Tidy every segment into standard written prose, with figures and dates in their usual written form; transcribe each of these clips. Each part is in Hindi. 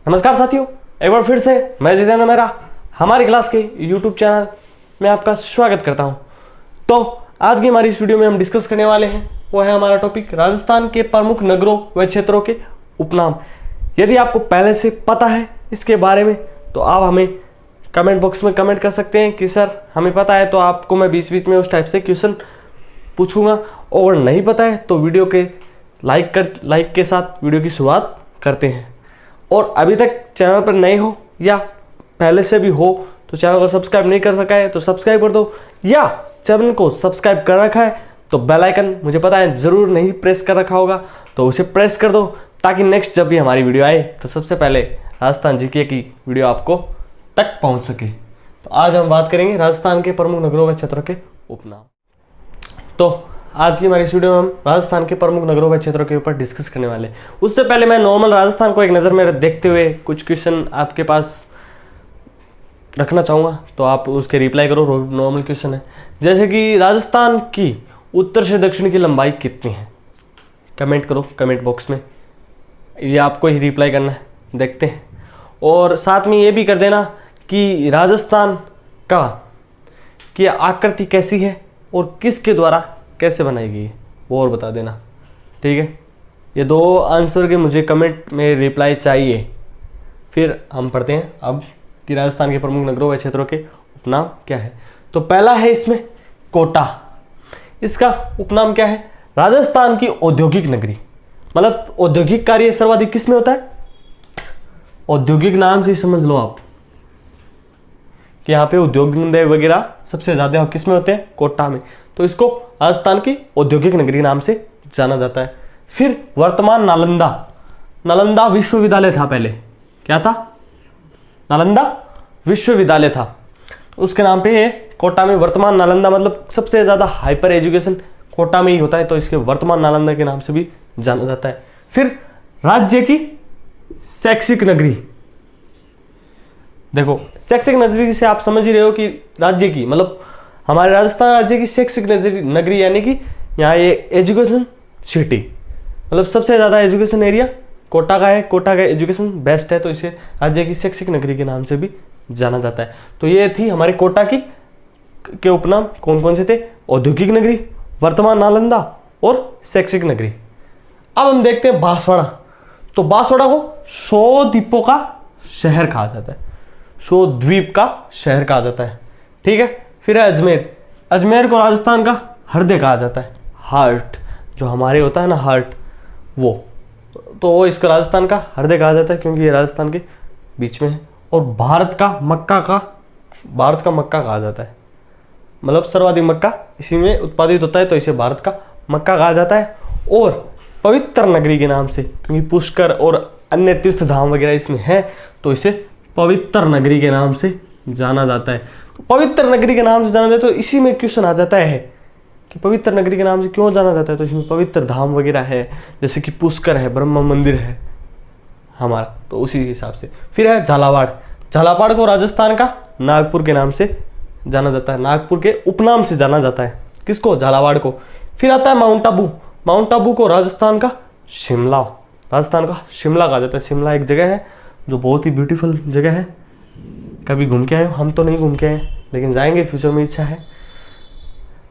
नमस्कार साथियों, एक बार फिर से मैं जितेंद्र मेहरा हमारी क्लास के YouTube चैनल में आपका स्वागत करता हूं। तो आज की हमारी इस वीडियो में हम डिस्कस करने वाले हैं वो है हमारा टॉपिक राजस्थान के प्रमुख नगरों व क्षेत्रों के उपनाम। यदि आपको पहले से पता है इसके बारे में तो आप हमें कमेंट बॉक्स में कमेंट कर सकते हैं कि सर हमें पता है, तो आपको मैं बीच बीच में उस टाइप से क्वेश्चन पूछूंगा, और नहीं पता है तो वीडियो के लाइक के साथ वीडियो की शुरुआत करते हैं। और अभी तक चैनल पर नए हो या पहले से भी हो तो चैनल को सब्सक्राइब नहीं कर सका है तो सब्सक्राइब कर दो, या चैनल को सब्सक्राइब कर रखा है तो बेल आइकन मुझे पता है ज़रूर नहीं प्रेस कर रखा होगा तो उसे प्रेस कर दो, ताकि नेक्स्ट जब भी हमारी वीडियो आए तो सबसे पहले राजस्थान जीके की वीडियो आपको तक पहुंच सके। तो आज हम बात करेंगे राजस्थान के प्रमुख नगरों व क्षेत्रों के उपनाम। तो आज की हमारी इस वीडियो में हम राजस्थान के प्रमुख नगरों व क्षेत्रों के ऊपर डिस्कस करने वाले हैं। उससे पहले मैं नॉर्मल राजस्थान को एक नज़र में देखते हुए कुछ क्वेश्चन आपके पास रखना चाहूँगा, तो आप उसके रिप्लाई करो। नॉर्मल क्वेश्चन है जैसे कि राजस्थान की उत्तर से दक्षिण की लंबाई कितनी है, कमेंट करो कमेंट बॉक्स में, ये आपको ही रिप्लाई करना है, देखते हैं। और साथ में ये भी कर देना कि राजस्थान का की आकृति कैसी है और किसके द्वारा कैसे बनाई गई है वो और बता देना, ठीक है। ये दो आंसर के मुझे कमेंट में रिप्लाई चाहिए। फिर हम पढ़ते हैं अब कि राजस्थान के प्रमुख नगरों व क्षेत्रों के उपनाम क्या है। तो पहला है इसमें कोटा। इसका उपनाम क्या है? राजस्थान की औद्योगिक नगरी, मतलब औद्योगिक कार्य सर्वाधिक किस में होता है? औद्योगिक नाम से समझ लो आप कि यहाँ पे उद्योग धंधे वगैरह सबसे ज्यादा किस में होते हैं? कोटा में। तो इसको राजस्थान की औद्योगिक नगरी नाम से जाना जाता है। फिर वर्तमान नालंदा विश्वविद्यालय था पहले, क्या था? नालंदा विश्वविद्यालय था, उसके नाम पे ये कोटा में वर्तमान नालंदा, मतलब सबसे ज्यादा हाइपर एजुकेशन कोटा में ही होता है, तो इसके वर्तमान नालंदा के नाम से भी जाना जाता है। फिर राज्य की शैक्षिक नगरी, देखो शैक्षिक नगरी से आप समझ ही रहे हो कि राज्य की, मतलब हमारे राजस्थान राज्य की शैक्षिक नगरी, यानी कि यहाँ ये एजुकेशन सिटी, मतलब सबसे ज़्यादा एजुकेशन एरिया कोटा का है, कोटा का एजुकेशन बेस्ट है, तो इसे राज्य की शैक्षिक नगरी के नाम से भी जाना जाता है। तो ये थी हमारे कोटा की के उपनाम, कौन कौन से थे? औद्योगिक नगरी, वर्तमान नालंदा और शैक्षिक नगरी। अब हम देखते हैं बांसवाड़ा। तो बांसवाड़ा को 100 द्वीपों का शहर कहा जाता है, 100 द्वीप का शहर कहा जाता है, ठीक है। फिर है अजमेर। अजमेर को राजस्थान का हृदय कहा जाता है, हार्ट जो हमारे होता है ना, हार्ट, वो तो इसका राजस्थान का हृदय कहा जाता है क्योंकि ये राजस्थान के बीच में है। और भारत का मक्का कहा जाता है, मतलब सर्वाधिक मक्का इसी में उत्पादित होता है, तो इसे भारत का मक्का कहा जाता है। और पवित्र नगरी के नाम से, क्योंकि पुष्कर और अन्य तीर्थ धाम वगैरह इसमें है, तो इसे पवित्र नगरी के नाम से जाना जाता है। तो पवित्र नगरी के नाम से जाना जाता है, तो इसी में क्वेश्चन आ जाता है कि पवित्र नगरी के नाम से क्यों जाना जाता है? तो इसमें पवित्र धाम वगैरह है, जैसे कि पुष्कर है, ब्रह्मा मंदिर है हमारा, तो उसी हिसाब से। फिर है झालावाड़। झालावाड़ को राजस्थान का नागपुर के नाम से जाना जाता है, नागपुर के उपनाम से जाना जाता है, किसको? झालावाड़ को। फिर आता है माउंट आबू। माउंट आबू को राजस्थान का शिमला कहा जाता है। शिमला एक जगह है जो बहुत ही ब्यूटीफुल जगह है, कभी घूम के आए? हम तो नहीं घूम के आए, लेकिन जाएंगे फ्यूचर में, इच्छा है।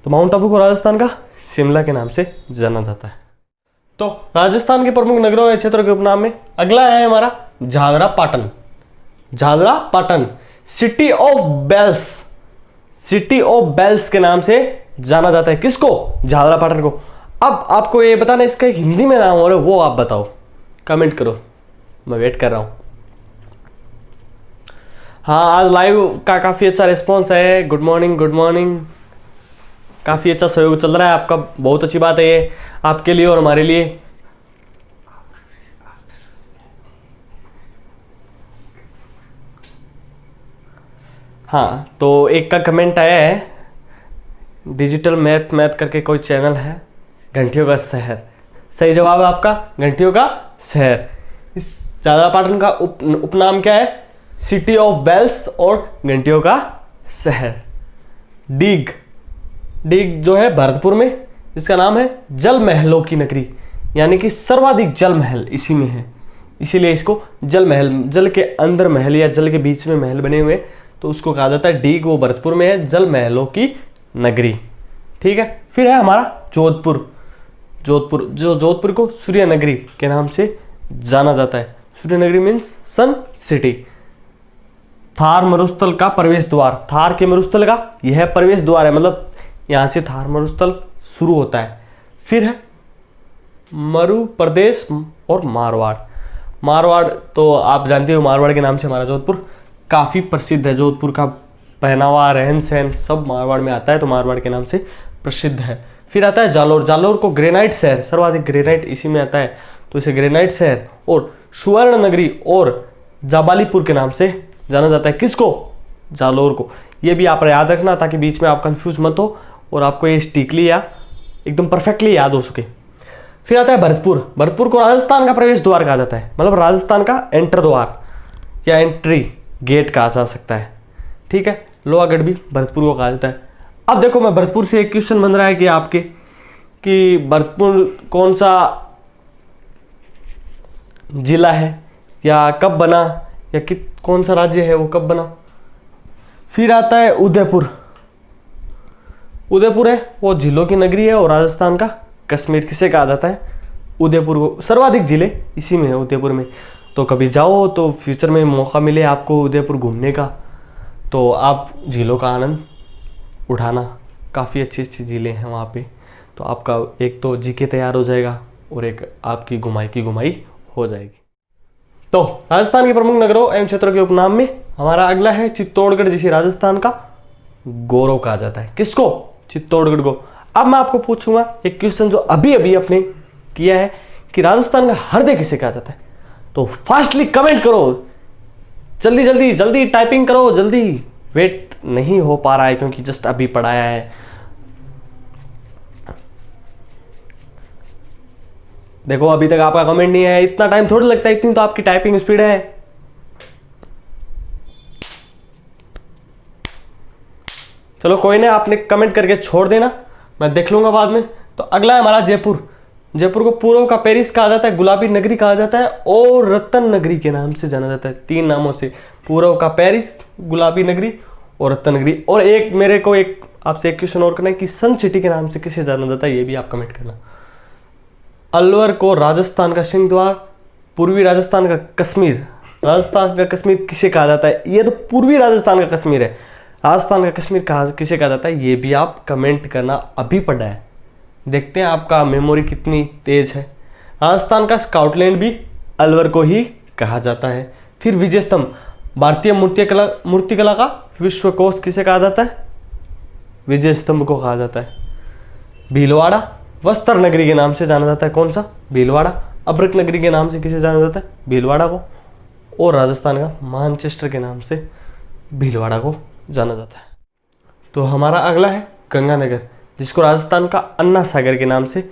तो माउंट आबू को राजस्थान का शिमला के नाम से जाना जाता है। तो राजस्थान के प्रमुख नगरों और क्षेत्रों के उपनाम में अगला है हमारा Jhalrapatan. City of bells के नाम से जाना जाता है, किसको? झालरा पाटन को। अब आपको ये बताना इसका एक हिंदी में नाम हो रहा है, वो आप बताओ, कमेंट करो, मैं वेट कर रहा हूं। हाँ, आज लाइव का काफी अच्छा रिस्पॉन्स है। गुड मॉर्निंग, काफी अच्छा सहयोग चल रहा है आपका, बहुत अच्छी बात है ये आपके लिए और हमारे लिए। हाँ, तो एक का कमेंट आया है, डिजिटल मैथ करके कोई चैनल है, घंटियों का शहर। सही जवाब है आपका, घंटियों का शहर। इस झालरा पाटन का उपनाम क्या है? सिटी ऑफ बेल्स और घंटियों का शहर। डीग जो है भरतपुर में, इसका नाम है जल महलों की नगरी, यानी कि सर्वाधिक जल महल इसी में है, इसीलिए इसको जल महल, जल के अंदर महल या जल के बीच में महल बने हुए, तो उसको कहा जाता है डीग, वो भरतपुर में है, जल महलों की नगरी। ठीक है, फिर है हमारा जोधपुर। जोधपुर, जो जोधपुर को सूर्य नगरी के नाम से जाना जाता है। सूर्य नगरी मीन्स सन सिटी। थार मरुस्थल का प्रवेश द्वार, थार के मरुस्थल का यह प्रवेश द्वार है, मतलब यहां से थार मरुस्थल शुरू होता है। फिर है मरु प्रदेश और मारवाड़। मारवाड़ तो आप जानते हो, मारवाड़ के नाम से हमारा जोधपुर काफ़ी प्रसिद्ध है। जोधपुर का पहनावा, रहन सहन सब मारवाड़ में आता है, तो मारवाड़ के नाम से प्रसिद्ध है। फिर आता है जालोर। जालोर को ग्रेनाइट शहर, सर्वाधिक ग्रेनाइट इसी में आता है, तो इसे ग्रेनाइट शहर और सुवर्ण नगरी और जाबालीपुर के नाम से जाना जाता है। किसको? जालोर को। ये भी आप याद रखना ताकि बीच में आप कंफ्यूज मत हो और आपको ये स्टिकली या एकदम परफेक्टली याद हो सके। फिर आता है भरतपुर। भरतपुर को राजस्थान का प्रवेश द्वार कहा जाता है, मतलब राजस्थान का एंटर द्वार या एंट्री गेट कहा जा सकता है। ठीक है, लोहागढ़ भी भरतपुर को कहा जाता है। अब देखो, मैं भरतपुर से एक क्वेश्चन बन रहा है कि आपके कि भरतपुर कौन सा जिला है या कब बना, या कौन सा राज्य है वो कब बना। फिर आता है उदयपुर। उदयपुर है वो झीलों की नगरी है और राजस्थान का कश्मीर किसे कहा जाता है? उदयपुर को। सर्वाधिक जिले इसी में है, उदयपुर में। तो कभी जाओ तो फ्यूचर में मौका मिले आपको उदयपुर घूमने का, तो आप झीलों का आनंद उठाना। काफ़ी अच्छी अच्छी झीलें हैं वहाँ पे, तो आपका एक तो जीके तैयार हो जाएगा और एक आपकी घुमाई की घुमाई हो जाएगी। तो राजस्थान के प्रमुख नगरों एवं क्षेत्रों के उपनाम में हमारा अगला है चित्तौड़गढ़, जिसे राजस्थान का गौरव कहा जाता है। किसको? चित्तौड़गढ़ को। अब मैं आपको पूछूंगा एक क्वेश्चन जो अभी अभी आपने किया है कि राजस्थान का हृदय किसे कहा जाता है, तो फास्टली कमेंट करो, जल्दी जल्दी जल्दी टाइपिंग करो, जल्दी, वेट नहीं हो पा रहा है क्योंकि जस्ट अभी पढ़ाया है। देखो अभी तक आपका कमेंट नहीं आया, इतना टाइम थोड़ा लगता है, इतनी तो आपकी टाइपिंग स्पीड है। चलो कोई नहीं, आपने कमेंट करके छोड़ देना, मैं देख लूंगा बाद में। तो अगला है हमारा जयपुर। जयपुर को पूर्व का पेरिस कहा जाता है, गुलाबी नगरी कहा जाता है और रतन नगरी के नाम से जाना जाता है। 3 नामों से, पूर्व का पेरिस, गुलाबी नगरी और रतन नगरी। और एक मेरे को एक आपसे एक क्वेश्चन और करना है कि सन सिटी के नाम से किसे जाना जाता है, ये भी आप कमेंट करना। अलवर को राजस्थान का सिंह द्वार, पूर्वी राजस्थान का कश्मीर, राजस्थान का कश्मीर किसे कहा जाता है? ये तो पूर्वी राजस्थान का कश्मीर है, राजस्थान का कश्मीर किसे कहा जाता है, ये भी आप कमेंट करना। अभी पढ़ा है, देखते हैं आपका मेमोरी कितनी तेज है। राजस्थान का स्कॉटलैंड भी अलवर को ही कहा जाता है। फिर विजय स्तंभ, भारतीय मूर्तिकला का विश्वकोश किसे कहा जाता है? विजय स्तंभ को कहा जाता है। भीलवाड़ा वस्त्र नगरी के नाम से जाना जाता है, कौन सा? भीलवाड़ा। अब्रक नगरी के नाम से किसे जाना जाता है? भीलवाड़ा को। और राजस्थान का मानचेस्टर के नाम से भीलवाड़ा को जाना जाता है। तो हमारा अगला है गंगानगर, जिसको राजस्थान का अन्ना सागर के नाम से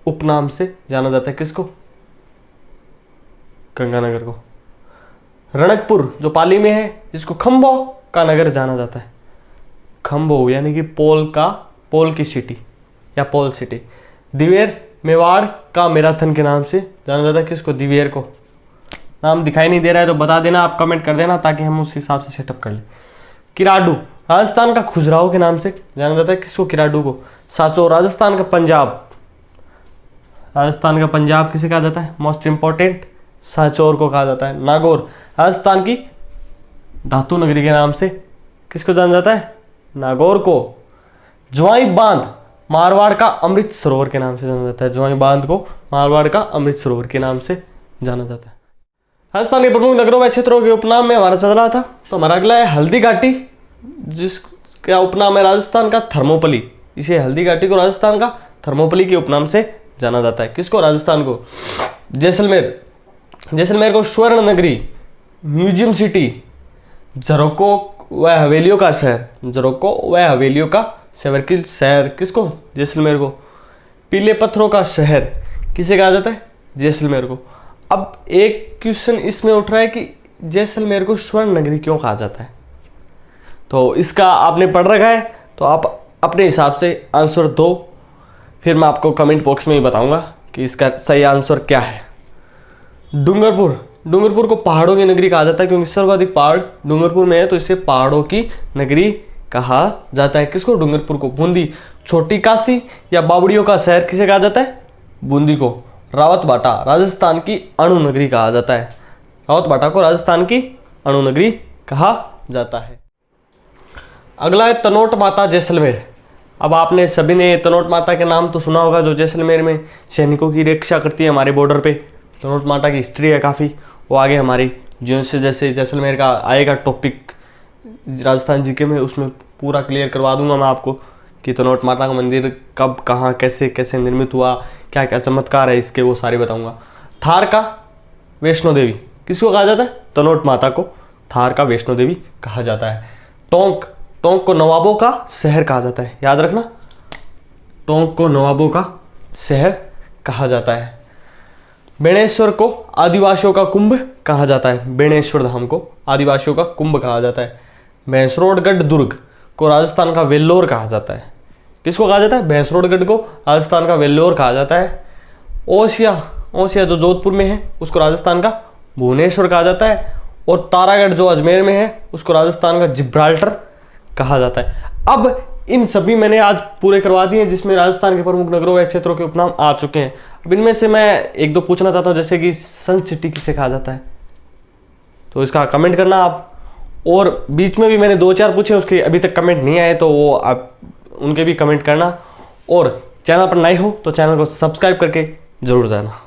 उपनाम से जाना जाता है। किसको? गंगानगर को। रणकपुर जो पाली में है, जिसको खंबो का नगर जाना जाता है। खंबो यानी कि पोल की सिटी या पोल सिटी। दिवेर मेवाड़ का मैराथन के नाम से जाना जाता है। किसको? दिवेर को। नाम दिखाई नहीं दे रहा है तो बता देना, आप कमेंट कर देना ताकि हम उस हिसाब से सेटअप कर लें। किराडू राजस्थान का खुजराहो के नाम से जाना जाता है। किसको? किराडू को। सांचो राजस्थान का पंजाब, राजस्थान का पंजाब किसे कहा जाता है? मोस्ट इंपॉर्टेंट, सांचौर को कहा जाता है। नागौर राजस्थान की धातु नगरी के नाम से किसको जाना जाता है? नागौर को। ज्वाई बांध मारवाड़ का अमृत सरोवर के नाम से जाना जाता है। ज्वाई बांध को मारवाड़ का अमृत सरोवर के नाम से जाना जाता है। राजस्थान के प्रमुख नगरों व क्षेत्रों के उपनाम में हमारा चल रहा था। तो हमारा अगला है हल्दी घाटी, जिसका उपनाम है राजस्थान का थर्मोपली। इसे हल्दी घाटी को राजस्थान का थर्मोपली के उपनाम से जाना जाता है। किसको? राजस्थान को। जैसलमेर, जैसलमेर को स्वर्ण नगरी, म्यूजियम सिटी, झरोको व हवेलियों का शहर, झरोको व हवेलियों का शहर किसको? जैसलमेर को। पीले पत्थरों का शहर किसे कहा जाता है? जैसलमेर को। अब एक क्वेश्चन इसमें उठ रहा है कि जैसलमेर को स्वर्ण नगरी क्यों कहा जाता है, तो इसका आपने पढ़ रखा है तो आप अपने हिसाब से आंसर दो, फिर मैं आपको कमेंट बॉक्स में ही बताऊंगा कि इसका सही आंसर क्या है। डूंगरपुर डूंगरपुर को पहाड़ों की नगरी कहा जाता है क्योंकि सर्वाधिक पहाड़ डूंगरपुर में है, तो इसे पहाड़ों की नगरी कहा जाता है। किसको? डूंगरपुर को। बूंदी, छोटी काशी या बावड़ियों का शहर किसे कहा जाता है? बूंदी को। रावतबाटा, राजस्थान की अणु नगरी कहा जाता है। रावतबाटा को राजस्थान की अणु नगरी कहा जाता है। अगला है तनोट माता जैसलमेर। अब आपने सभी ने तनोट माता के नाम तो सुना होगा, जो जैसलमेर में सैनिकों की रक्षा करती है हमारे बॉर्डर पे। तनोट माता की हिस्ट्री है काफ़ी, वो आगे हमारी जैसे जैसलमेर का आएगा टॉपिक राजस्थान जीके में, उसमें पूरा क्लियर करवा दूंगा मैं आपको कि तनोट माता का मंदिर कब, कहाँ, कैसे कैसे निर्मित हुआ, क्या क्या चमत्कार है इसके, वो सारे बताऊंगा। थार का वैष्णो देवी किसको कहा जाता है? तनोट माता को थार का वैष्णो देवी कहा जाता है। टोंक, टोंक को नवाबों का शहर कहा जाता है, याद रखना, टोंक को नवाबों का शहर कहा जाता है। बेणेश्वर को आदिवासियों का कुंभ कहा जाता है। बेणेश्वर धाम को आदिवासियों का कुंभ कहा जाता है। भैंसरोडगढ़ दुर्ग को राजस्थान का वेल्लोर कहा जाता है। किसको कहा जाता है? भैंसरोडगढ़ को राजस्थान का वेल्लोर कहा जाता है। ओसिया, ओसिया जो जोधपुर में है उसको राजस्थान का भुवनेश्वर कहा जाता है। और तारागढ़ जो अजमेर में है उसको राजस्थान का जिब्राल्टर कहा जाता है। अब इन सभी मैंने आज पूरे करवा दिए जिसमें राजस्थान के प्रमुख नगरों या क्षेत्रों के उपनाम आ चुके हैं। अब इनमें से मैं एक दो पूछना चाहता हूँ, जैसे कि सन सिटी किसे कहा जाता है, तो इसका कमेंट करना आप। और बीच में भी मैंने 2-4 पूछे, उसके अभी तक कमेंट नहीं आए, तो वो आप उनके भी कमेंट करना। और चैनल पर नए हो तो चैनल को सब्सक्राइब करके जरूर जाना।